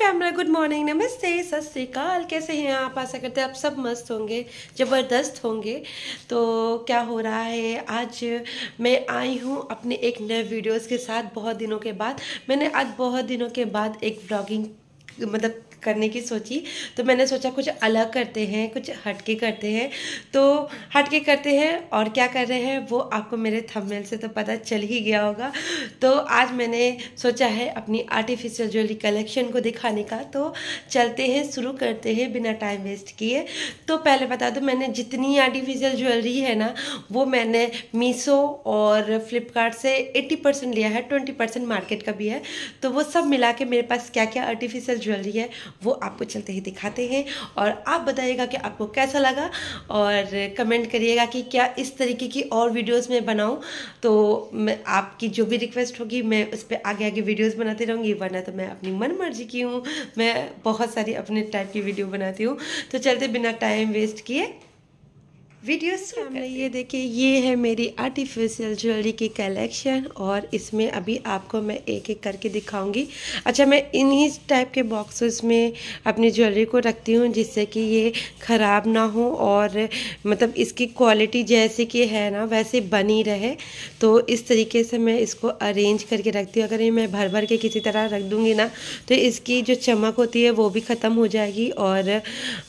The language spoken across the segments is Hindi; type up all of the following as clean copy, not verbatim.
कैमरा। गुड मॉर्निंग, नमस्ते, सत श्री अकाल। कैसे हैं आप? आशा करते हैं आप सब मस्त होंगे, ज़बरदस्त होंगे। तो क्या हो रहा है, आज मैं आई हूँ अपने एक नए वीडियोस के साथ। बहुत दिनों के बाद मैंने आज बहुत दिनों के बाद एक ब्लॉगिंग मतलब करने की सोची। तो मैंने सोचा कुछ अलग करते हैं, कुछ हटके करते हैं। तो हटके करते हैं और क्या कर रहे हैं वो आपको मेरे थंबनेल से तो पता चल ही गया होगा। तो आज मैंने सोचा है अपनी आर्टिफिशियल ज्वेलरी कलेक्शन को दिखाने का। तो चलते हैं, शुरू करते हैं बिना टाइम वेस्ट किए। तो पहले बता दूं, मैंने जितनी आर्टिफिशियल ज्वेलरी है ना वो मैंने मीशो और फ्लिपकार्ट से 80% लिया है, 20% मार्केट का भी है। तो वो सब मिला के मेरे पास क्या क्या आर्टिफिशियल ज्वेलरी है वो आपको चलते ही दिखाते हैं। और आप बताइएगा कि आपको कैसा लगा और कमेंट करिएगा कि क्या इस तरीके की और वीडियोस में बनाऊं। तो मैं आपकी जो भी रिक्वेस्ट होगी मैं उस पर आगे आगे वीडियोस बनाती रहूँगी, वरना तो मैं अपनी मन मर्जी की हूँ, मैं बहुत सारी अपने टाइप की वीडियो बनाती हूँ। तो चलते बिना टाइम वेस्ट किए वीडियो सामने ये देखिए, ये है मेरी आर्टिफिशियल ज्वेलरी की कलेक्शन और इसमें अभी आपको मैं एक एक करके दिखाऊंगी। अच्छा, मैं इन्हीं टाइप के बॉक्सेस में अपनी ज्वेलरी को रखती हूँ जिससे कि ये ख़राब ना हो और मतलब इसकी क्वालिटी जैसे कि है ना वैसे बनी रहे। तो इस तरीके से मैं इसको अरेंज करके रखती हूँ। अगर ये मैं भर भर के किसी तरह रख दूँगी ना तो इसकी जो चमक होती है वो भी ख़त्म हो जाएगी और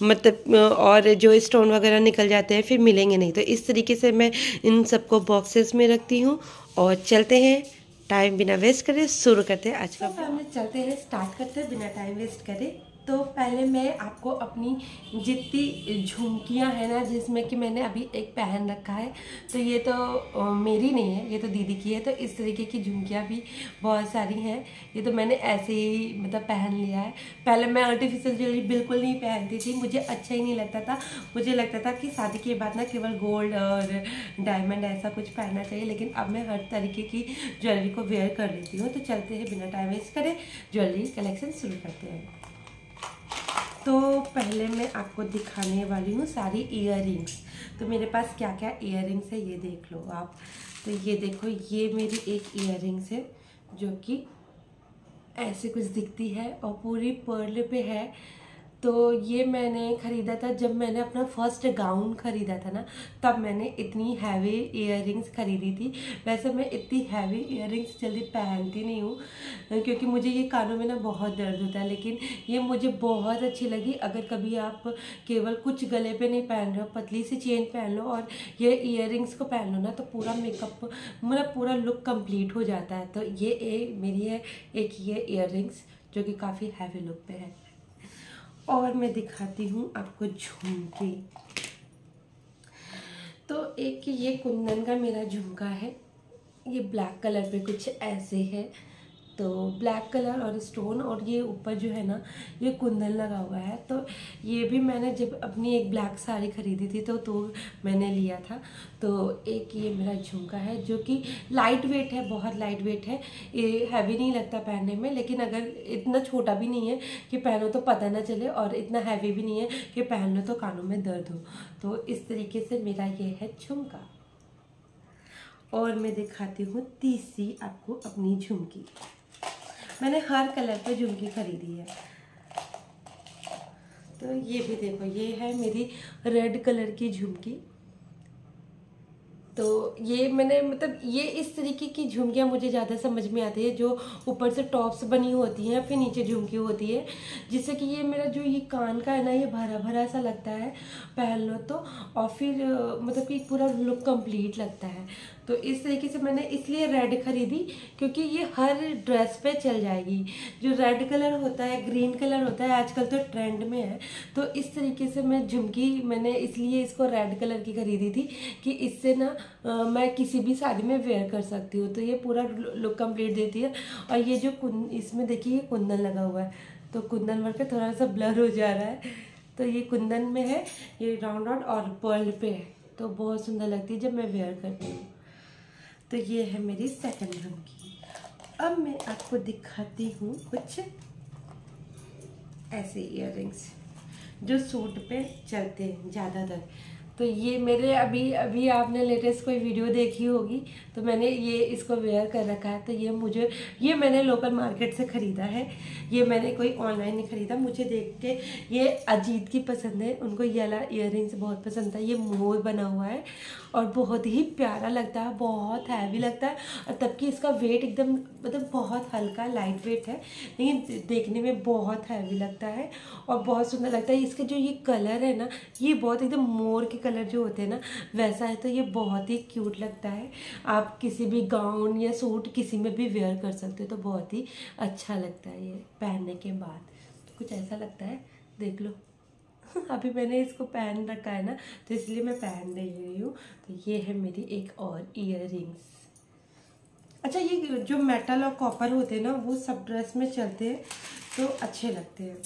मतलब और जो स्टोन वगैरह निकल जाते हैं फिर मिलेंगे नहीं। तो इस तरीके से मैं इन सबको बॉक्सेस में रखती हूँ। और चलते हैं, टाइम बिना वेस्ट करें शुरू करते हैं आज का। तो चलते हैं, स्टार्ट करते हैं बिना टाइम वेस्ट करें। तो पहले मैं आपको अपनी जितनी झुमकियाँ हैं ना जिसमें कि मैंने अभी एक पहन रखा है, तो ये तो मेरी नहीं है, ये तो दीदी की है। तो इस तरीके की झुमकियाँ भी बहुत सारी हैं। ये तो मैंने ऐसे ही मतलब पहन लिया है। पहले मैं आर्टिफिशियल ज्वेलरी बिल्कुल नहीं पहनती थी, मुझे अच्छा ही नहीं लगता था। मुझे लगता था कि शादी के बाद ना केवल गोल्ड और डायमंड ऐसा कुछ पहनना चाहिए, लेकिन अब मैं हर तरीके की ज्वेलरी को वेयर कर लेती हूँ। तो चलते हैं बिना टाइम वेस्ट करें, ज्वेलरी कलेक्शन शुरू करते हैं। तो पहले मैं आपको दिखाने वाली हूँ सारी ईयररिंग्स। तो मेरे पास क्या क्या ईयररिंग्स है ये देख लो आप। तो ये देखो, ये मेरी एक ईयररिंग्स है जो कि ऐसे कुछ दिखती है और पूरी पर्ल पे है। तो ये मैंने ख़रीदा था जब मैंने अपना फर्स्ट गाउन ख़रीदा था ना, तब मैंने इतनी हैवी ईयररिंग्स ख़रीदी थी। वैसे मैं इतनी हैवी ईयररिंग्स जल्दी पहनती नहीं हूँ क्योंकि मुझे ये कानों में ना बहुत दर्द होता है, लेकिन ये मुझे बहुत अच्छी लगी। अगर कभी आप केवल कुछ गले पे नहीं पहन रहे हो, पतली सी चेन पहन लो और ये ईयररिंग्स को पहन लो ना, तो पूरा मेकअप मतलब पूरा लुक कंप्लीट हो जाता है। तो ये मेरी है एक ये ईयररिंग्स जो कि काफ़ी हैवी लुक पे है। और मैं दिखाती हूँ आपको झुमके। तो एक ये कुंदन का मेरा झुमका है, ये ब्लैक कलर पे कुछ ऐसे है। तो ब्लैक कलर और स्टोन और ये ऊपर जो है ना ये कुंदन लगा हुआ है। तो ये भी मैंने जब अपनी एक ब्लैक साड़ी खरीदी थी तो मैंने लिया था। तो एक ये मेरा झुमका है जो कि लाइट वेट है, बहुत लाइट वेट है, ये हैवी नहीं लगता पहनने में। लेकिन अगर इतना छोटा भी नहीं है कि पहनो तो पता ना चले और इतना हैवी भी नहीं है कि पहन लो तो कानों में दर्द हो। तो इस तरीके से मेरा ये है झुमका। और मैं दिखाती हूँ तीसरी आपको अपनी झुमकी। मैंने हर कलर पे झुमकी खरीदी है। तो ये भी देखो, ये है मेरी रेड कलर की झुमकी। तो ये मैंने मतलब ये इस तरीके की झुमकियाँ मुझे ज़्यादा समझ में आती है, जो ऊपर से टॉप्स बनी होती हैं फिर नीचे झुमकी होती है, जिससे कि ये मेरा जो ये कान का है ना ये भरा भरा सा लगता है पहन लो तो, और फिर मतलब कि पूरा लुक कंप्लीट लगता है। तो इस तरीके से मैंने इसलिए रेड खरीदी क्योंकि ये हर ड्रेस पे चल जाएगी। जो रेड कलर होता है, ग्रीन कलर होता है, आजकल तो ट्रेंड में है। तो इस तरीके से मैं झुमकी मैंने इसलिए इसको रेड कलर की खरीदी थी कि इससे ना मैं किसी भी साड़ी में वेयर कर सकती हूँ। तो ये पूरा लुक कंप्लीट देती है। और ये जो इसमें देखिए ये कुंदन लगा हुआ है, तो कुंदन वर्क थोड़ा सा ब्लर हो जा रहा है। तो ये कुंदन में है, ये राउंड राउंड और पर्ल पे है, तो बहुत सुंदर लगती है जब मैं वेयर करती हूँ। तो ये है मेरी सेकंड झुमकी। अब मैं आपको दिखाती हूँ कुछ ऐसे इयररिंग्स जो सूट पे चलते हैं ज़्यादातर। तो ये मेरे अभी अभी आपने लेटेस्ट कोई वीडियो देखी होगी, तो मैंने ये इसको वेयर कर रखा है। तो ये मैंने लोकल मार्केट से ख़रीदा है, ये मैंने कोई ऑनलाइन नहीं ख़रीदा। मुझे देख के ये अजीत की पसंद है, उनको ये वाला ईयररिंग्स बहुत पसंद है। ये मोर बना हुआ है और बहुत ही प्यारा लगता है, बहुत हैवी लगता है, और तब कि इसका वेट एकदम मतलब बहुत हल्का लाइट वेट है, लेकिन देखने में बहुत हैवी लगता है और बहुत सुंदर लगता है। इसका जो ये कलर है ना, ये बहुत एकदम मोर के कलर जो होते हैं ना वैसा है, तो ये बहुत ही क्यूट लगता है। आप किसी भी गाउन या सूट किसी में भी वेयर कर सकते हो, तो बहुत ही अच्छा लगता है ये पहनने के बाद। तो कुछ ऐसा लगता है, देख लो। अभी मैंने इसको पहन रखा है ना, तो इसलिए मैं पहन रही हूँ। तो ये है मेरी एक और ईयररिंग्स। अच्छा, ये जो मेटल और कॉपर होते हैं ना, वो सब ड्रेस में चलते हैं तो अच्छे लगते हैं।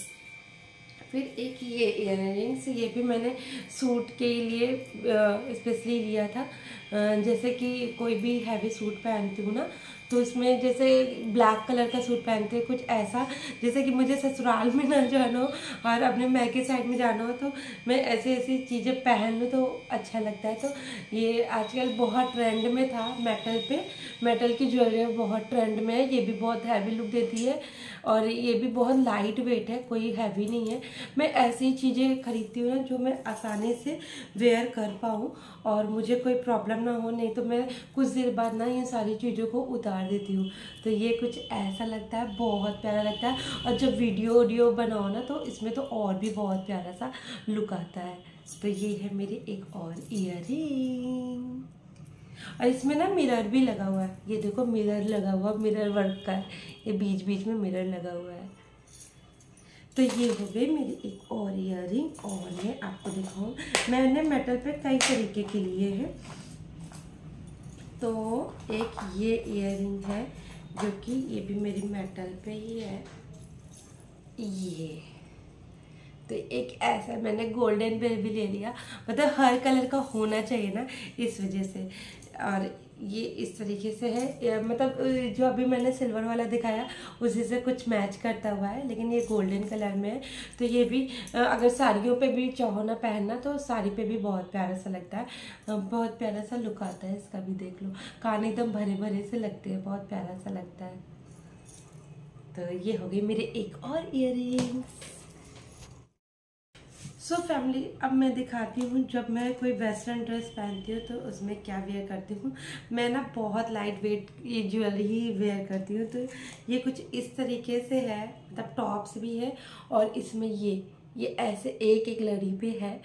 फिर एक ये ईयररिंग्स, ये भी मैंने सूट के लिए स्पेशली लिया था। जैसे कि कोई भी हैवी सूट पहनती हूँ ना, तो इसमें जैसे ब्लैक कलर का सूट पहनते हैं, कुछ ऐसा जैसे कि मुझे ससुराल में ना जाना हो और अपने मैके साइड में जाना हो, तो मैं ऐसी ऐसी चीज़ें पहन लूँ तो अच्छा लगता है। तो ये आजकल बहुत ट्रेंड में था, मेटल की ज्वेलरी बहुत ट्रेंड में है। ये भी बहुत हैवी लुक देती है और ये भी बहुत लाइट वेट है, कोई हैवी नहीं है। मैं ऐसी चीज़ें खरीदती हूँ ना जो मैं आसानी से वेयर कर पाऊँ और मुझे कोई प्रॉब्लम ना हो, नहीं तो मैं कुछ देर बाद ना ये सारी चीज़ों को उतार देती हूँ। तो ये कुछ ऐसा लगता है, बहुत प्यारा लगता है। और जब वीडियो बनाओ ना, तो इसमें तो और भी बहुत प्यारा सा लुक आता है। तो ये है मेरी एक और ईयररिंग, और इसमें ना मिरर भी लगा हुआ है। ये देखो मिरर लगा हुआ, मिरर वर्क का है, ये बीच बीच में मिरर लगा हुआ है। तो ये हो गई मेरी एक और ईयररिंग। और मैं आपको दिखाऊँ, मैंने मेटल पे कई तरीके के लिए हैं। तो एक ये ईयररिंग है जो कि ये भी मेरी मेटल पे ही है, ये। तो एक ऐसा मैंने गोल्डन पे भी ले लिया, मतलब हर कलर का होना चाहिए ना, इस वजह से। और ये इस तरीके से है, मतलब जो अभी मैंने सिल्वर वाला दिखाया उसी से कुछ मैच करता हुआ है, लेकिन ये गोल्डन कलर में है। तो ये भी अगर साड़ियों पे भी चाहो ना पहनना, तो साड़ी पे भी बहुत प्यारा सा लगता है, बहुत प्यारा सा लुक आता है इसका भी। देख लो, कान एकदम भरे भरे से लगते हैं, बहुत प्यारा सा लगता है। तो ये हो गई मेरी एक और ईयररिंग्स। सो फैमिली, अब मैं दिखाती हूँ जब मैं कोई वेस्टर्न ड्रेस पहनती हूँ तो उसमें क्या वेयर करती हूँ। मैं ना बहुत लाइट वेट ये ज्वेलरी ही वेयर करती हूँ। तो ये कुछ इस तरीके से है, मतलब टॉप्स भी है और इसमें ये ऐसे एक लड़ी पे है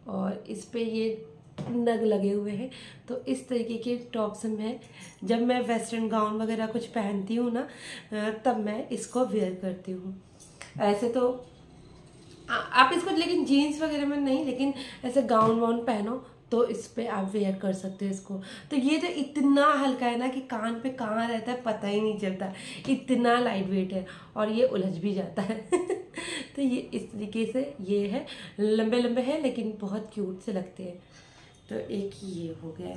और इस पे ये नग लगे हुए हैं। तो इस तरीके के टॉप्स में जब मैं वेस्टर्न गाउन वगैरह कुछ पहनती हूँ ना, तब मैं इसको वेयर करती हूँ। ऐसे तो आप इसको, लेकिन जीन्स वगैरह में नहीं, लेकिन ऐसे गाउन वाउन पहनो तो इस पे आप वेयर कर सकते हो इसको। तो ये तो इतना हल्का है ना कि कान पे कहाँ रहता है पता ही नहीं चलता, इतना लाइट वेट है और ये उलझ भी जाता है। तो ये इस तरीके से ये है, लंबे लंबे हैं लेकिन बहुत क्यूट से लगते हैं। तो एक ये हो गया,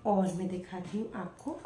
और मैं दिखाती हूँ आपको।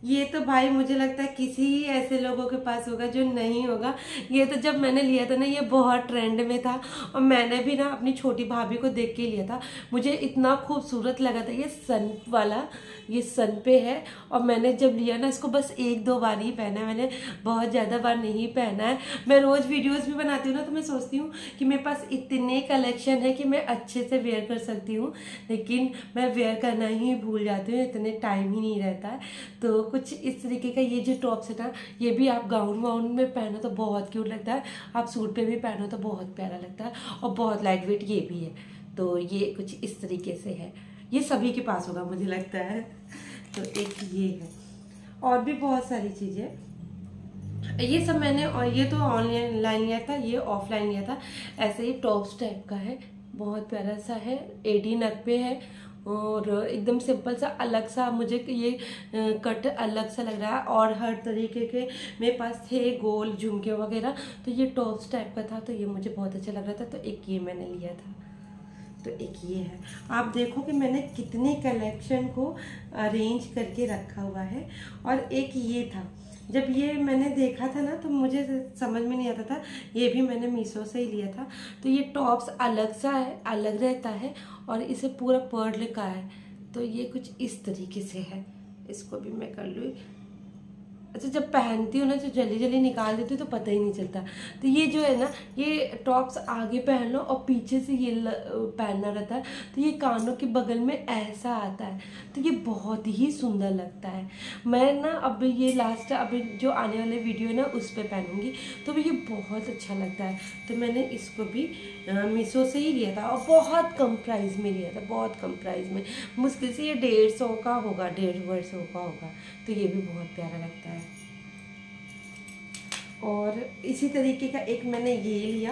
ये तो भाई मुझे लगता है किसी ऐसे लोगों के पास होगा जो नहीं होगा। ये तो जब मैंने लिया था ना, ये बहुत ट्रेंड में था और मैंने भी ना अपनी छोटी भाभी को देख के लिया था। मुझे इतना खूबसूरत लगा था। ये सन वाला, ये सन पे है और मैंने जब लिया ना इसको बस 1-2 बार ही पहना है, मैंने बहुत ज़्यादा बार नहीं पहना है। मैं रोज़ वीडियोज़ भी बनाती हूँ ना, तो मैं सोचती हूँ कि मेरे पास इतने कलेक्शन है कि मैं अच्छे से वेयर कर सकती हूँ, लेकिन मैं वेयर करना ही भूल जाती हूँ, इतने टाइम ही नहीं रहता है। तो कुछ इस तरीके का ये जो टॉप्स है ना, ये भी आप गाउन वाउन में पहनो तो बहुत क्यूट लगता है, आप सूट पे भी पहनो तो बहुत प्यारा लगता है और बहुत लाइट वेट ये भी है। तो ये कुछ इस तरीके से है, ये सभी के पास होगा मुझे लगता है। तो एक ये है, और भी बहुत सारी चीज़ें। ये सब मैंने, और ये तो ऑनलाइन लिया था, ये ऑफलाइन लिया था। ऐसे ही टॉप्स टाइप का है, बहुत प्यारा सा है, 80 नग पे है और एकदम सिंपल सा, अलग सा मुझे ये कट अलग सा लग रहा है। और हर तरीके के मेरे पास थे गोल झुमके वगैरह, तो ये टॉप्स टाइप का था, तो ये मुझे बहुत अच्छा लग रहा था। तो एक ये मैंने लिया था। तो एक ये है, आप देखो कि मैंने कितने कलेक्शन को अरेंज करके रखा हुआ है। और एक ये था, जब ये मैंने देखा था ना तो मुझे समझ में नहीं आता था, ये भी मैंने मीशो से ही लिया था। तो ये टॉप्स अलग सा है, अलग रहता है और इसे पूरा पर्ल का है। तो ये कुछ इस तरीके से है। इसको भी मैं कर लूँ। अच्छा, जब पहनती हूँ ना तो जल्दी जल्दी निकाल देती हूँ तो पता ही नहीं चलता। तो ये जो है ना, ये टॉप्स आगे पहन लो और पीछे से ये पहनना रहता है। तो ये कानों के बगल में ऐसा आता है, तो ये बहुत ही सुंदर लगता है। मैं ना अब ये लास्ट अभी जो आने वाले वीडियो है ना उस पर पहनूंगी, तो ये बहुत अच्छा लगता है। तो मैंने इसको भी मीशो से ही लिया था और बहुत कम प्राइस में लिया था, बहुत कम प्राइस में। मुश्किल से ये 150 का होगा, 150 का होगा। तो ये भी बहुत प्यारा लगता है। और इसी तरीके का एक मैंने ये लिया,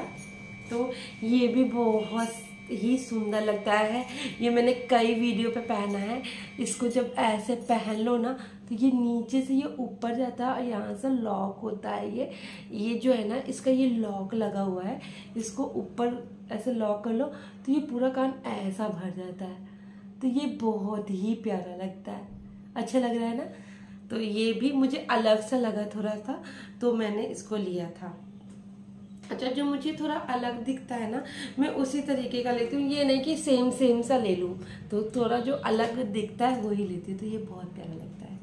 तो ये भी बहुत ही सुंदर लगता है। ये मैंने कई वीडियो पे पहना है। इसको जब ऐसे पहन लो ना तो ये नीचे से ये ऊपर जाता है और यहाँ से लॉक होता है। ये जो है ना, इसका ये लॉक लगा हुआ है। इसको ऊपर ऐसे लॉक कर लो तो ये पूरा कान ऐसा भर जाता है। तो ये बहुत ही प्यारा लगता है, अच्छा लग रहा है ना। तो ये भी मुझे अलग सा लगा थोड़ा सा, तो मैंने इसको लिया था। अच्छा, जो मुझे थोड़ा अलग दिखता है ना, मैं उसी तरीके का लेती हूँ। ये नहीं कि सेम सेम सा ले लूँ, तो थोड़ा जो अलग दिखता है वही लेती हूँ। तो ये बहुत प्यारा लगता है।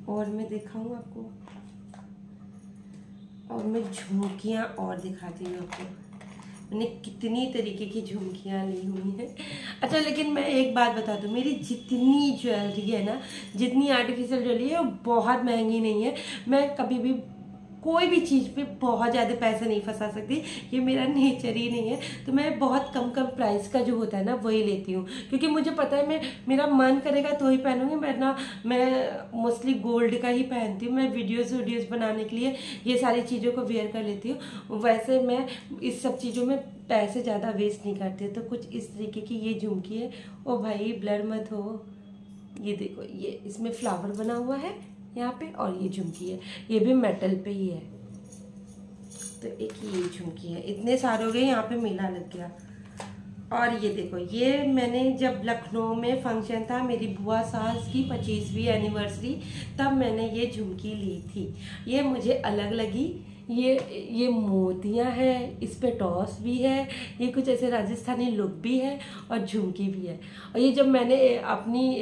और मैं दिखाऊँ आपको, और मैं झुमकियाँ और दिखाती हूँ आपको। मैंने कितनी तरीके की झुमकियाँ ली हुई हैं। अच्छा, लेकिन मैं एक बात बता दूँ, मेरी जितनी ज्वेलरी है ना, जितनी आर्टिफिशियल ज्वेलरी है, वो बहुत महंगी नहीं है। मैं कभी भी कोई भी चीज़ पे बहुत ज़्यादा पैसे नहीं फंसा सकती, ये मेरा नेचर ही नहीं है। तो मैं बहुत कम कम प्राइस का जो होता है ना वही लेती हूँ, क्योंकि मुझे पता है मेरा मन करेगा तो ही पहनूंगी। मैं मोस्टली गोल्ड का ही पहनती हूँ। मैं वीडियोस बनाने के लिए ये सारी चीज़ों को वेयर कर लेती हूँ। वैसे मैं इस सब चीज़ों में पैसे ज़्यादा वेस्ट नहीं करती। तो कुछ इस तरीके की ये झुमकी है। ओ भाई, ब्लर मत हो। ये देखो, ये इसमें फ्लावर बना हुआ है यहाँ पे, और ये झुमकी है, ये भी मेटल पे ही है। तो एक ये झुमकी है। इतने सारे हो गए, यहाँ पे मेला लग गया। और ये देखो, ये मैंने जब लखनऊ में फंक्शन था मेरी बुआ सास की 25वीं एनिवर्सरी, तब मैंने ये झुमकी ली थी। ये मुझे अलग लगी। ये मोतियाँ हैं, इस पे टॉस भी है, ये कुछ ऐसे राजस्थानी लुक भी है और झुमकी भी है। और ये जब मैंने अपनी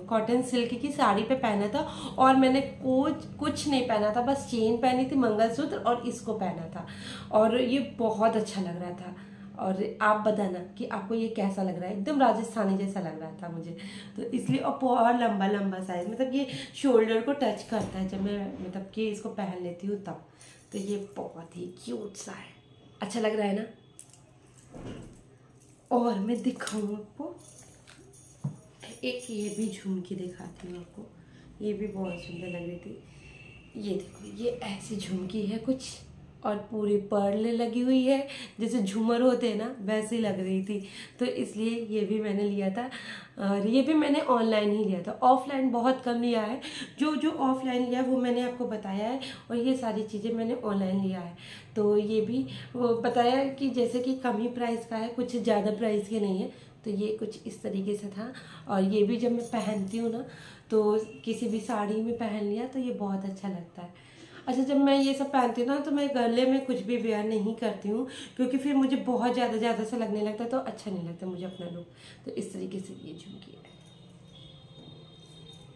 कॉटन सिल्क की साड़ी पे पहना था, और मैंने कुछ नहीं पहना था, बस चेन पहनी थी, मंगलसूत्र, और इसको पहना था, और ये बहुत अच्छा लग रहा था। और आप बताना कि आपको ये कैसा लग रहा है। एकदम राजस्थानी जैसा लग रहा था मुझे, तो इसलिए। और बहुत लंबा लंबा साइज, मतलब ये शोल्डर को टच करता है जब मैं मतलब कि इसको पहन लेती हूँ तब। तो ये बहुत ही क्यूट सा है, अच्छा लग रहा है ना। और मैं दिखाऊँ आपको एक, ये भी झुमकी दिखाती हूँ आपको। ये भी बहुत सुंदर लग रही थी। ये देखो, ये ऐसी झुमकी है कुछ, और पूरी पर्ल लगी हुई है, जैसे झूमर होते हैं ना वैसे लग रही थी। तो इसलिए ये भी मैंने लिया था। और ये भी मैंने ऑनलाइन ही लिया था, ऑफलाइन बहुत कम लिया है। जो ऑफलाइन लिया वो मैंने आपको बताया है, और ये सारी चीज़ें मैंने ऑनलाइन लिया है। तो ये भी वो बताया कि जैसे कि कम ही प्राइस का है, कुछ ज़्यादा प्राइस के नहीं है। तो ये कुछ इस तरीके से था। और ये भी जब मैं पहनती हूँ ना, तो किसी भी साड़ी में पहन लिया तो ये बहुत अच्छा लगता है। अच्छा, जब मैं ये सब पहनती हूँ ना तो मैं गले में कुछ भी वेयर नहीं करती हूँ, क्योंकि फिर मुझे बहुत ज़्यादा सा लगने लगता है, तो अच्छा नहीं लगता मुझे अपना लुक। तो इस तरीके से ये झुमकी है।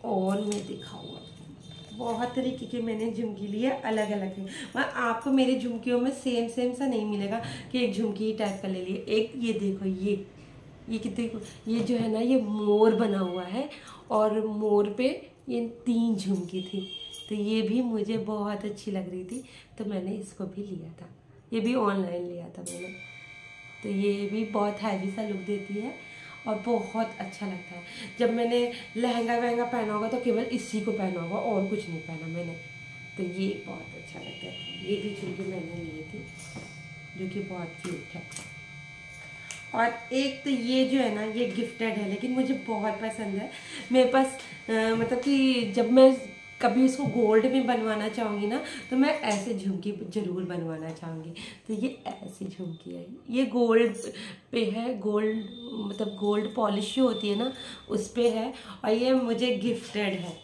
और मैं दिखाऊँ आपको, बहुत तरीके की मैंने झुमकी ली है, अलग अलग है। मैं आपको मेरी झुमकियों में सेम सा नहीं मिलेगा कि एक झुमकी ही टाइप का ले लिए। एक ये देखो, ये कितनी, ये जो है ना, ये मोर बना हुआ है, और मोर पे ये 3 झुमकी थी। तो ये भी मुझे बहुत अच्छी लग रही थी, तो मैंने इसको भी लिया था। ये भी ऑनलाइन लिया था मैंने। तो ये भी बहुत हैवी सा लुक देती है और बहुत अच्छा लगता है। जब मैंने लहंगा वहंगा पहना होगा तो केवल इसी को पहना होगा, और कुछ नहीं पहना मैंने। तो ये बहुत अच्छा लगता है। ये भी झुमकी मैंने ली थी, जो कि बहुत क्यूट है। और एक तो ये जो है ना, ये गिफ्टेड है, लेकिन मुझे बहुत पसंद है। मेरे पास मतलब कि जब मैं कभी इसको गोल्ड में बनवाना चाहूँगी ना, तो मैं ऐसे झुमकी ज़रूर बनवाना चाहूँगी। तो ये ऐसी झुमकी है, ये गोल्ड पे है, गोल्ड मतलब गोल्ड पॉलिश जो होती है ना उस पे है। और ये मुझे गिफ्टेड है,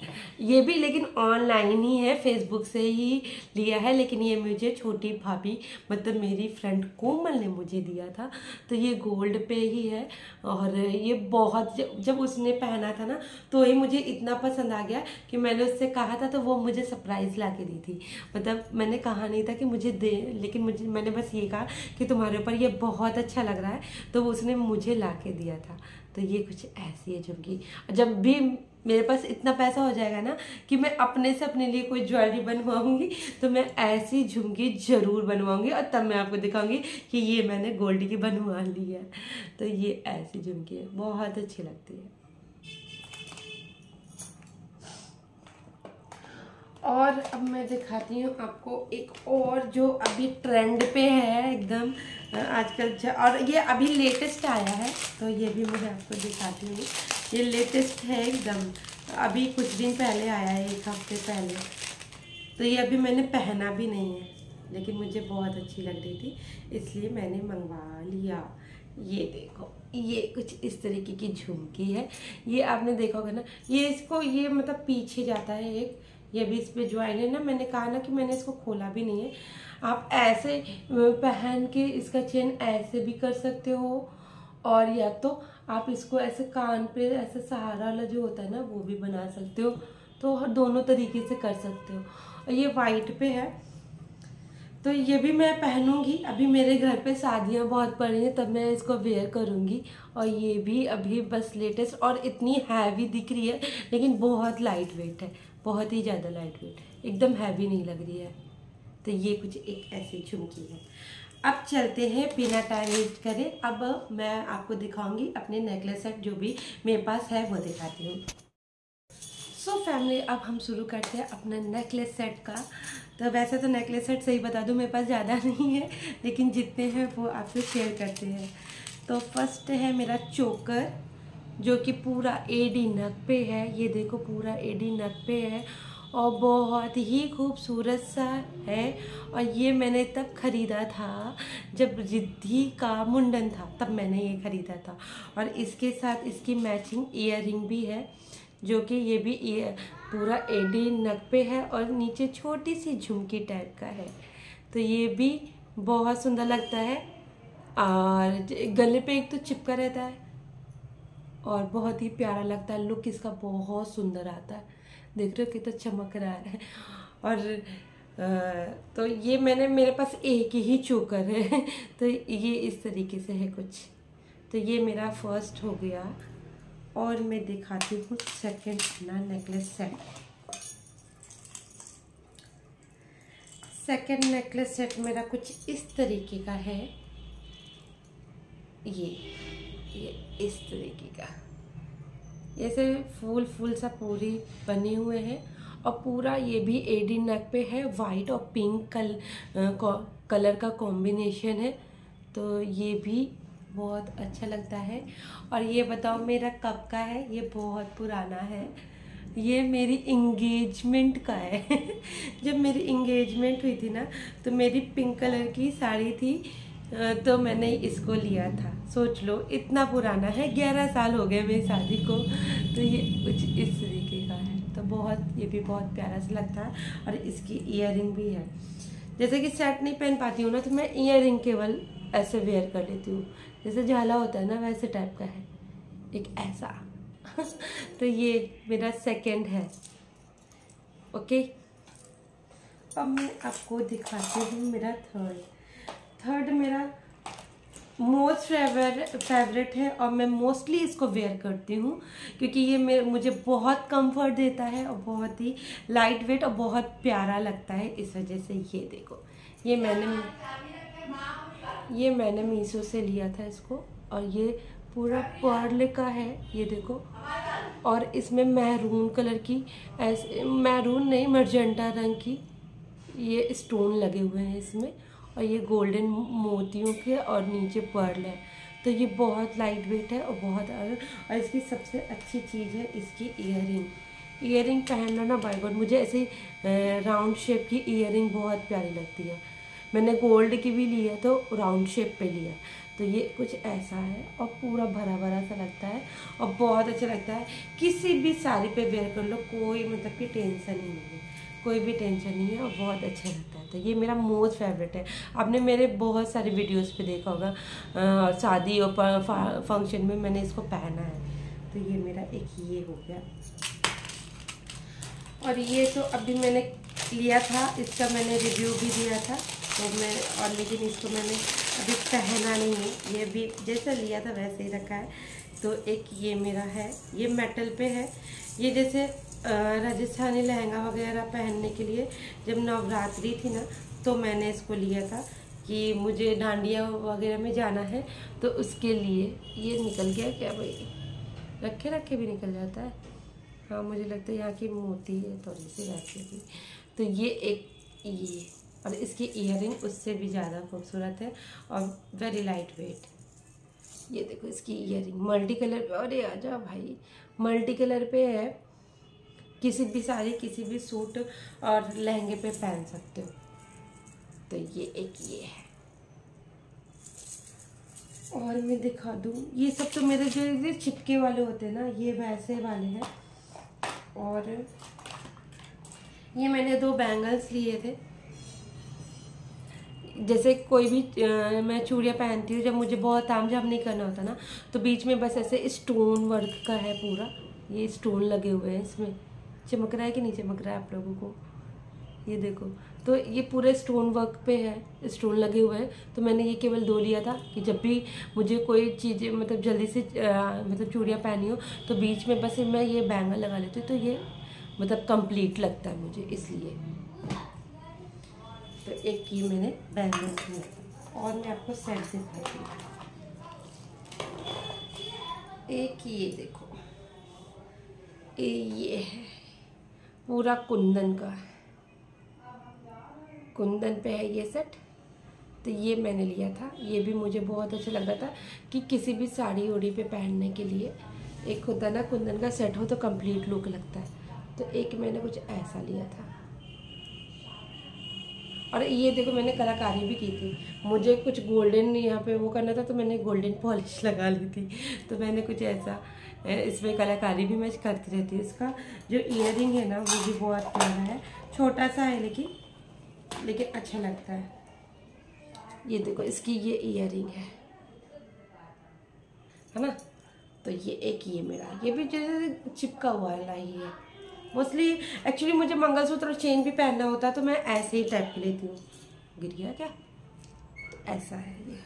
ये भी लेकिन ऑनलाइन ही है, फेसबुक से ही लिया है, लेकिन ये मुझे छोटी भाभी मतलब मेरी फ्रेंड कोमल ने मुझे दिया था। तो ये गोल्ड पे ही है और ये बहुत जब उसने पहना था ना तो ही मुझे इतना पसंद आ गया कि मैंने उससे कहा था, तो वो मुझे सरप्राइज़ ला के दी थी। मतलब मैंने कहा नहीं था कि मुझे दे, लेकिन मैंने बस ये कहा कि तुम्हारे ऊपर ये बहुत अच्छा लग रहा है, तो उसने मुझे ला के दिया था। तो ये कुछ ऐसी है झुमकी। जब भी मेरे पास इतना पैसा हो जाएगा ना कि मैं अपने से अपने लिए कोई ज्वेलरी बनवाऊंगी, तो मैं ऐसी झुमकी ज़रूर बनवाऊंगी और तब मैं आपको दिखाऊंगी कि ये मैंने गोल्ड की बनवा ली है। तो ये ऐसी झुमकी है, बहुत अच्छी लगती है। और अब मैं दिखाती हूँ आपको एक और जो अभी ट्रेंड पे है एकदम आजकल, और ये अभी लेटेस्ट आया है, तो ये भी मैं आपको दिखाती हूँ। ये लेटेस्ट है एकदम, अभी कुछ दिन पहले आया है, 1 हफ्ते पहले। तो ये अभी मैंने पहना भी नहीं है, लेकिन मुझे बहुत अच्छी लग रही थी इसलिए मैंने मंगवा लिया। ये देखो, ये कुछ इस तरीके की झुमकी है। ये आपने देखा होगा ना, ये इसको ये मतलब पीछे जाता है एक, ये भी इस पे ज्वाइन है ना। मैंने कहा ना कि मैंने इसको खोला भी नहीं है। आप ऐसे पहन के इसका चेन ऐसे भी कर सकते हो, और या तो आप इसको ऐसे कान पे ऐसे सहारा वाला जो होता है ना वो भी बना सकते हो। तो दोनों तरीके से कर सकते हो। और ये वाइट पे है, तो ये भी मैं पहनूंगी। अभी मेरे घर पे शादियां बहुत पड़ी हैं, तब मैं इसको वेयर करूंगी। और ये भी अभी बस लेटेस्ट, और इतनी हैवी दिख रही है लेकिन बहुत लाइट वेट है, बहुत ही ज़्यादा लाइट वेट, एकदम हैवी नहीं लग रही है। तो ये कुछ एक ऐसी झुमकी है। अब चलते हैं बिना टाइम वेस्ट करे, अब मैं आपको दिखाऊंगी अपने नेकलेस सेट जो भी मेरे पास है वो दिखाती हूँ। सो फैमिली, अब हम शुरू करते हैं अपना नेकलेस सेट का। तो वैसे तो नेकलेस सेट सही बता दूं मेरे पास ज़्यादा नहीं है, लेकिन जितने हैं वो आपसे शेयर करते हैं। तो फर्स्ट है मेरा चोकर, जो कि पूरा एडी नग पे है। ये देखो पूरा एडी नग पे है और बहुत ही खूबसूरत सा है। और ये मैंने तब ख़रीदा था जब रिद्धि का मुंडन था, तब मैंने ये ख़रीदा था। और इसके साथ इसकी मैचिंग ईयररिंग भी है, जो कि ये भी पूरा एडी नग पे है और नीचे छोटी सी झुमकी टाइप का है। तो ये भी बहुत सुंदर लगता है और गले पे एक तो चिपका रहता है और बहुत ही प्यारा लगता है। लुक इसका बहुत सुंदर आता है, देख रहे हो कितना चमक रहा है। और तो ये मेरे पास एक ही चोकर है तो ये इस तरीके से है कुछ। तो ये मेरा फर्स्ट हो गया। और मैं दिखाती हूँ सेकंड अपना necklace set. Second necklace set मेरा कुछ इस तरीके का है। ये इस तरीके का, ऐसे फूल सा पूरी बने हुए हैं और पूरा ये भी एडी नेक पे है। वाइट और पिंक कलर का कॉम्बिनेशन है। तो ये भी बहुत अच्छा लगता है। और ये बताओ मेरा कब का है? ये बहुत पुराना है, ये मेरी इंगेजमेंट का है जब मेरी इंगेजमेंट हुई थी ना, तो मेरी पिंक कलर की साड़ी थी, तो मैंने इसको लिया था। सोच लो इतना पुराना है, 11 साल हो गए मेरी शादी को। तो ये कुछ इस तरीके का है। तो ये भी बहुत प्यारा सा लगता है। और इसकी ईयररिंग भी है। जैसे कि सेट नहीं पहन पाती हूँ ना, तो मैं ईयररिंग केवल ऐसे वेयर कर लेती हूँ, जैसे झाला होता है ना वैसे टाइप का है एक ऐसा तो ये मेरा सेकंड है। ओके, अब मैं आपको दिखाती हूँ मेरा थर्ड मेरा मोस्ट फेवरेट है और मैं मोस्टली इसको वेयर करती हूँ क्योंकि ये मुझे बहुत कंफर्ट देता है और बहुत ही लाइट वेट और बहुत प्यारा लगता है। इस वजह से ये देखो, ये मैंने मीशो से लिया था इसको। और ये पूरा पर्ल का है, ये देखो। और इसमें मैरून कलर की, ऐसे मैरून नहीं मर्जेंटा रंग की ये स्टोन लगे हुए हैं इसमें। और ये गोल्डन मोतियों के और नीचे पर्ल है। तो ये बहुत लाइट वेट है और बहुत। और इसकी सबसे अच्छी चीज़ है इसकी ईयररिंग। ईयरिंग पहनना ना बाय गॉड, मुझे ऐसे राउंड शेप की ईयरिंग बहुत प्यारी लगती है। मैंने गोल्ड की भी ली है तो राउंड शेप पे लिया है। तो ये कुछ ऐसा है और पूरा भरा भरा सा लगता है और बहुत अच्छा लगता है। किसी भी साड़ी पे वेयर कर लो, कोई मतलब कि टेंशन ही नहीं है, कोई भी टेंशन नहीं है और बहुत अच्छा लगता है। तो ये मेरा मोस्ट फेवरेट है। आपने मेरे बहुत सारे वीडियोस पे देखा होगा, शादी और फंक्शन में मैंने इसको पहना है। तो ये मेरा एक ये हो गया। और ये तो अभी मैंने लिया था, इसका मैंने रिव्यू भी दिया था तो मैं, और लेकिन इसको मैंने अभी पहना नहीं है। ये भी जैसा लिया था वैसे ही रखा है। तो एक ये मेरा है, ये मेटल पे है। ये जैसे राजस्थानी लहंगा वगैरह पहनने के लिए जब नवरात्रि थी ना, तो मैंने इसको लिया था कि मुझे डांडिया वगैरह में जाना है तो उसके लिए। ये निकल गया क्या भाई, रखे रखे भी निकल जाता है। हाँ मुझे लगता है यहाँ की मोती है थोड़ी सी वैसे भी। तो ये एक ये, और इसकी ईयरिंग उससे भी ज़्यादा खूबसूरत है और वेरी लाइट वेट। ये देखो इसकी ईयरिंग मल्टी कलर पे, अरे आजा भाई, मल्टी कलर पे है। किसी भी साड़ी, किसी भी सूट और लहंगे पे पहन सकते हो। तो ये एक ये है। और मैं दिखा दूँ, ये सब तो मेरे जो ये चिपके वाले होते हैं ना, ये वैसे वाले हैं। और ये मैंने 2 बैंगल्स लिए थे। जैसे कोई भी मैं चूड़ियाँ पहनती हूँ, जब मुझे बहुत तामझाम नहीं करना होता ना, तो बीच में बस ऐसे स्टोन वर्क का है पूरा। ये स्टोन लगे हुए हैं इसमें, चमक रहा है कि नहीं चमक रहा है आप लोगों को, ये देखो। तो ये पूरे स्टोन वर्क पे है, स्टोन लगे हुए हैं। तो मैंने ये केवल 2 लिया था कि जब भी मुझे कोई चीज़ मतलब जल्दी से मतलब चूड़ियाँ पहनी हो तो बीच में बस मैं ये बैंगल लगा लेती हूँ, तो ये मतलब कंप्लीट लगता है मुझे, इसलिए। तो एक ये मैंने बैंगल किया। और मैं आपको सेट दिखाती हूँ। एक ये देखो, ये है पूरा कुंदन का, कुंदन पे है ये सेट। तो ये मैंने लिया था, ये भी मुझे बहुत अच्छा लग रहा था कि किसी भी साड़ी ओड़ी पे पहनने के लिए एक होता ना कुंदन का सेट हो तो कंप्लीट लुक लगता है। तो एक मैंने कुछ ऐसा लिया था। और ये देखो मैंने कलाकारी भी की थी, मुझे कुछ गोल्डन यहाँ पे वो करना था तो मैंने गोल्डन पॉलिश लगा ली थी। तो मैंने कुछ ऐसा इसमें कलाकारी भी मैं करती रहती हूँ। इसका जो ईयरिंग है ना वो भी बहुत प्यारा है, छोटा सा है लेकिन अच्छा लगता है। ये देखो इसकी ये ईयरिंग है ना। तो ये एक ये मेरा, ये भी जैसे चिपका हुआ है लाई है। मोस्टली एक्चुअली मुझे मंगलसूत्र और चेन भी पहनना होता है तो मैं ऐसे ही टाइप के लेती हूँ। गिर गया क्या, तो ऐसा है ये।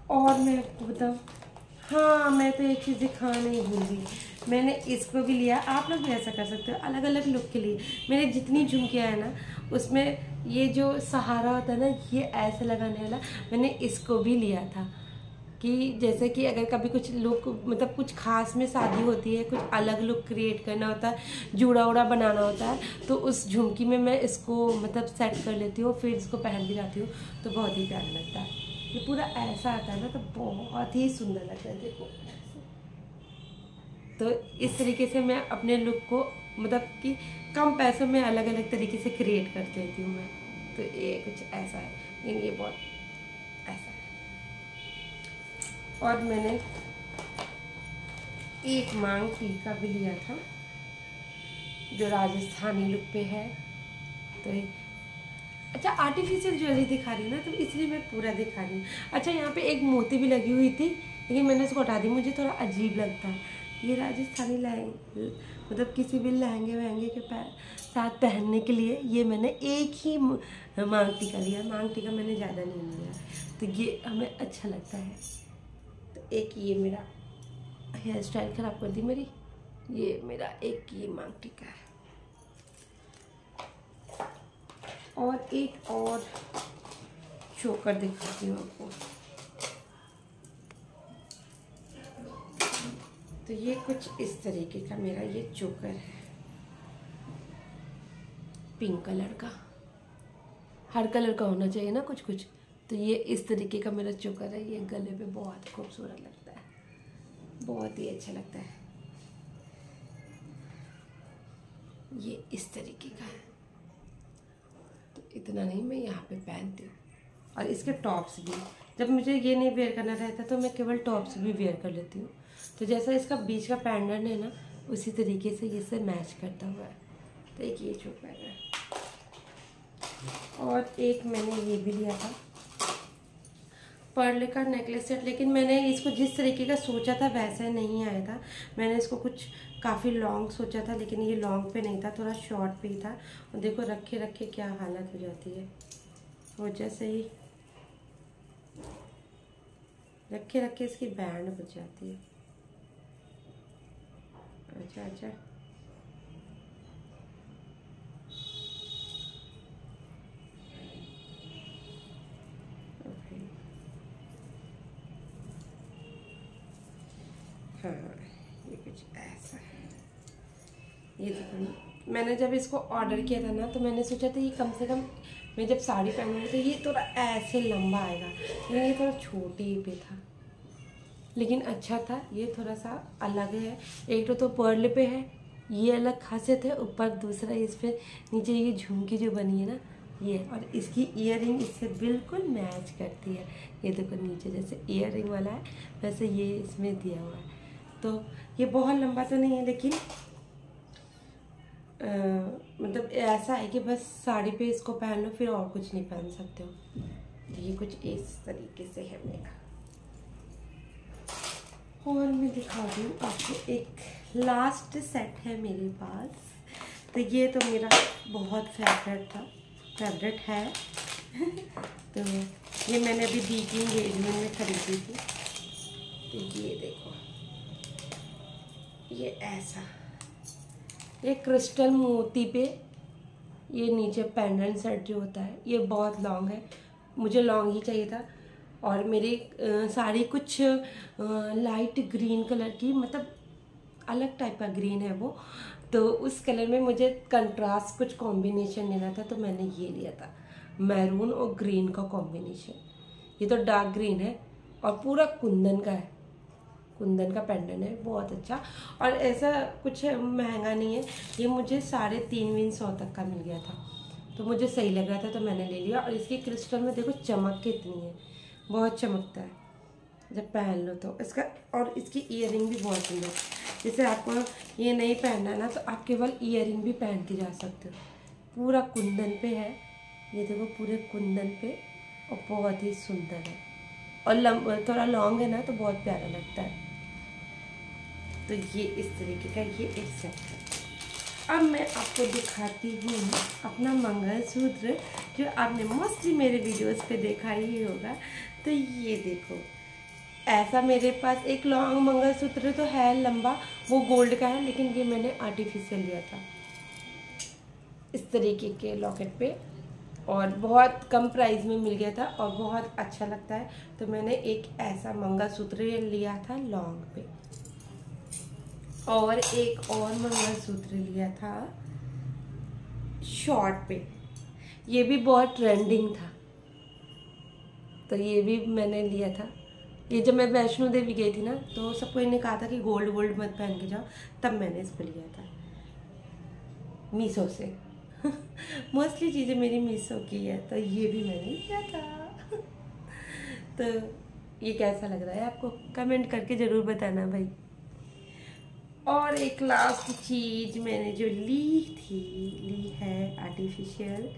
और मैं आपको बताऊँ, हाँ मैं तो एक चीज़ दिखाना ही भूल गई, मैंने इसको भी लिया। आप लोग भी ऐसा कर सकते हो अलग अलग लुक के लिए। मेरे जितनी झुमकियाँ हैं ना उसमें ये जो सहारा होता है ना, ये ऐसे लगाने वाला, मैंने इसको भी लिया था कि जैसे कि अगर कभी कुछ लुक मतलब कुछ खास में शादी होती है, कुछ अलग लुक क्रिएट करना होता है, जूड़ा उड़ा बनाना होता है, तो उस झुमकी में मैं इसको मतलब सेट कर लेती हूँ, फिर इसको पहन भी जाती हूँ तो बहुत ही प्यारा लगता है। ये पूरा ऐसा आता है ना तो बहुत ही सुंदर लगता है, देखो। तो इस तरीके से मैं अपने लुक को मतलब कि कम पैसों में अलग अलग तरीके से क्रिएट कर देती हूँ मैं। तो ये कुछ ऐसा है, लेकिन ये बहुत ऐसा है। और मैंने एक मांग टीका भी लिया था जो राजस्थानी लुक पे है। तो अच्छा आर्टिफिशियल ज्वेलरी दिखा रही हूँ ना तो इसलिए मैं पूरा दिखा रही हूँ। अच्छा यहाँ पे एक मोती भी लगी हुई थी लेकिन मैंने उसको हटा दी, मुझे थोड़ा अजीब लगता है। ये राजस्थानी लहंगे मतलब किसी भी लहंगे वहंगे के साथ पहनने के लिए ये मैंने एक ही मांग टीका लिया। मांग टीका मैंने ज़्यादा नहीं लिया, तो ये हमें अच्छा लगता है। तो एक ये मेरा हेयर स्टाइल ख़राब कर दी मेरी, ये मेरा एक ये मांग टीका है। और एक और चोकर दिखाती हूँ आपको। तो ये कुछ इस तरीके का मेरा ये चोकर है, पिंक कलर का। हर कलर का होना चाहिए ना कुछ कुछ। तो ये इस तरीके का मेरा चोकर है, ये गले पे बहुत खूबसूरत लगता है, बहुत ही अच्छा लगता है। ये इस तरीके का है, तो इतना नहीं मैं यहाँ पे पहनती हूँ। और इसके टॉप्स भी, जब मुझे ये नहीं वेयर करना रहता तो मैं केवल टॉप्स भी वेयर कर लेती हूँ। तो जैसा इसका बीच का पैटर्न है ना, उसी तरीके से ये से मैच करता हुआ है। तो एक ये जो पहना है, और एक मैंने ये भी लिया था पर्ल का नेकलेस सेट, लेकिन मैंने इसको जिस तरीके का सोचा था वैसा नहीं आया था। मैंने इसको कुछ काफ़ी लॉन्ग सोचा था, लेकिन ये लॉन्ग पे नहीं था, थोड़ा शॉर्ट पे ही था। और देखो रखे रखे क्या हालत हो जाती है, और जैसे ही रखे रखे इसकी बैंड बच जाती है। अच्छा अच्छा, हाँ ये कुछ ऐसा है। ये देखो, मैंने जब इसको ऑर्डर किया था ना, तो मैंने सोचा था ये कम से कम मैं जब साड़ी पहनूंगी तो ये थोड़ा ऐसे लंबा आएगा, लेकिन ये थोड़ा छोटे ही पे था, लेकिन अच्छा था। ये थोड़ा सा अलग है, एक तो पर्ल पे है, ये अलग खासियत है। ऊपर दूसरा इस पे नीचे ये झुमकी जो बनी है ना ये, और इसकी ईयरिंग इससे बिल्कुल मैच करती है। ये देखो नीचे जैसे ईयरिंग वाला है वैसे ये इसमें दिया हुआ है। तो ये बहुत लंबा तो नहीं है, लेकिन मतलब ऐसा है कि बस साड़ी पे इसको पहन लो, फिर और कुछ नहीं पहन सकते हो। तो ये कुछ इस तरीके से है मेरा। और मैं दिखा दूँ आपको, एक लास्ट सेट है मेरे पास। तो ये तो मेरा बहुत फेवरेट है तो ये मैंने अभी दी की एंगेजमेंट में खरीदी थी। तो ये देखो, ये ऐसा, ये क्रिस्टल मोती पे ये नीचे पेंडेंट सेट जो होता है, ये बहुत लॉन्ग है, मुझे लॉन्ग ही चाहिए था। और मेरी साड़ी कुछ लाइट ग्रीन कलर की, मतलब अलग टाइप का ग्रीन है वो, तो उस कलर में मुझे कंट्रास्ट कुछ कॉम्बिनेशन लेना था, तो मैंने ये लिया था मैरून और ग्रीन का कॉम्बिनेशन। ये तो डार्क ग्रीन है और पूरा कुंदन का है, कुंदन का पेंडेंट है, बहुत अच्छा। और ऐसा कुछ महंगा नहीं है, ये मुझे 350 तक का मिल गया था, तो मुझे सही लग रहा था तो मैंने ले लिया। और इसकी क्रिस्टल में देखो चमक कितनी है, बहुत चमकता है जब पहन लो तो इसका। और इसकी ईयरिंग भी बहुत सुंदर है, जैसे आपको ये नहीं पहनना है ना तो आप केवल ईयरिंग भी पहन के जा सकते हो। पूरा कुंदन पे है, ये देखो पूरे कुंदन पे, और बहुत ही सुंदर है। और थोड़ा लॉन्ग है ना तो बहुत प्यारा लगता है। तो ये इस तरीके का ये एक सेट है। अब मैं आपको दिखाती हूँ अपना मंगलसूत्र, जो आपने मोस्टली मेरे वीडियोस पे देखा ही होगा। तो ये देखो, ऐसा मेरे पास एक लॉन्ग मंगलसूत्र तो है लंबा, वो गोल्ड का है, लेकिन ये मैंने आर्टिफिशियल लिया था इस तरीके के लॉकेट पे, और बहुत कम प्राइस में मिल गया था और बहुत अच्छा लगता है। तो मैंने एक ऐसा मंगलसूत्र लिया था लॉन्ग पे, और एक और मंगलसूत्र लिया था शॉर्ट पे, ये भी बहुत ट्रेंडिंग था, तो ये भी मैंने लिया था। ये जब मैं वैष्णो देवी गई थी ना, तो सबको इन्हें कहा था कि गोल्ड मत पहन के जाओ, तब मैंने इसको लिया था मीशो से मोस्टली चीज़ें मेरी मीशो की है, तो ये भी मैंने लिया था तो ये कैसा लग रहा है आपको, कमेंट करके ज़रूर बताना भाई। और एक लास्ट चीज़ मैंने जो ली है आर्टिफिशियल,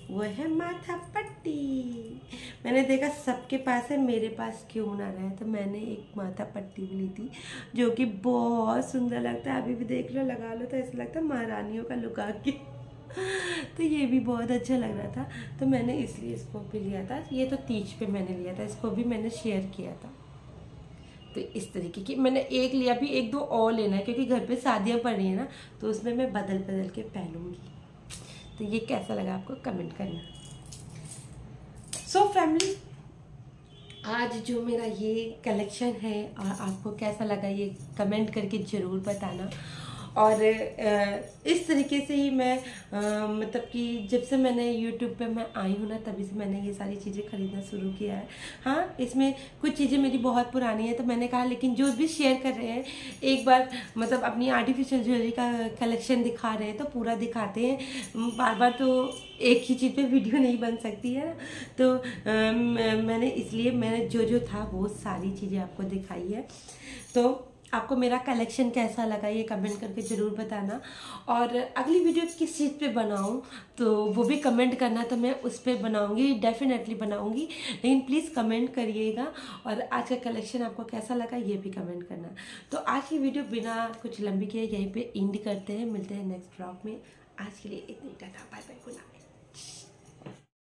वो है माथा पट्टी। मैंने देखा सबके पास है, मेरे पास क्यों ना रहे, तो मैंने एक माथा पट्टी भी ली थी, जो कि बहुत सुंदर लगता है। अभी भी देख लो, लगा लो तो ऐसा लगता है महारानियों का लुक आ के तो ये भी बहुत अच्छा लग रहा था, तो मैंने इसलिए इसको भी लिया था। ये तो तीज पे मैंने लिया था, इसको भी मैंने शेयर किया था। तो इस तरीके की मैंने एक लिया, भी एक दो और लेना है, क्योंकि घर पे शादियाँ पड़ रही है ना, तो उसमें मैं बदल के पहनूंगी। तो ये कैसा लगा आपको कमेंट करना। सो फैमिली, आज जो मेरा ये कलेक्शन है और आपको कैसा लगा ये कमेंट करके ज़रूर बताना। और इस तरीके से ही मैं मतलब कि जब से मैंने यूट्यूब पे मैं आई हूँ ना, तभी से मैंने ये सारी चीज़ें खरीदना शुरू किया है। हाँ, इसमें कुछ चीज़ें मेरी बहुत पुरानी है, तो मैंने कहा लेकिन जो भी शेयर कर रहे हैं एक बार मतलब अपनी आर्टिफिशियल ज्वेलरी का कलेक्शन दिखा रहे हैं तो पूरा दिखाते हैं, बार बार तो एक ही चीज़ पे वीडियो नहीं बन सकती है। तो मैंने इसलिए मैंने जो जो था वो सारी चीज़ें आपको दिखाई है। तो आपको मेरा कलेक्शन कैसा लगा ये कमेंट करके ज़रूर बताना, और अगली वीडियो किस चीज़ पे बनाऊं तो वो भी कमेंट करना, तो मैं उस पर बनाऊंगी, डेफिनेटली बनाऊंगी, लेकिन प्लीज़ कमेंट करिएगा। और आज का कलेक्शन आपको कैसा लगा ये भी कमेंट करना। तो आज की वीडियो बिना कुछ लंबी किए यहीं पे एंड करते हैं, मिलते हैं नेक्स्ट ब्लॉग में। आज के लिए इतनी tata, bye bye, good night.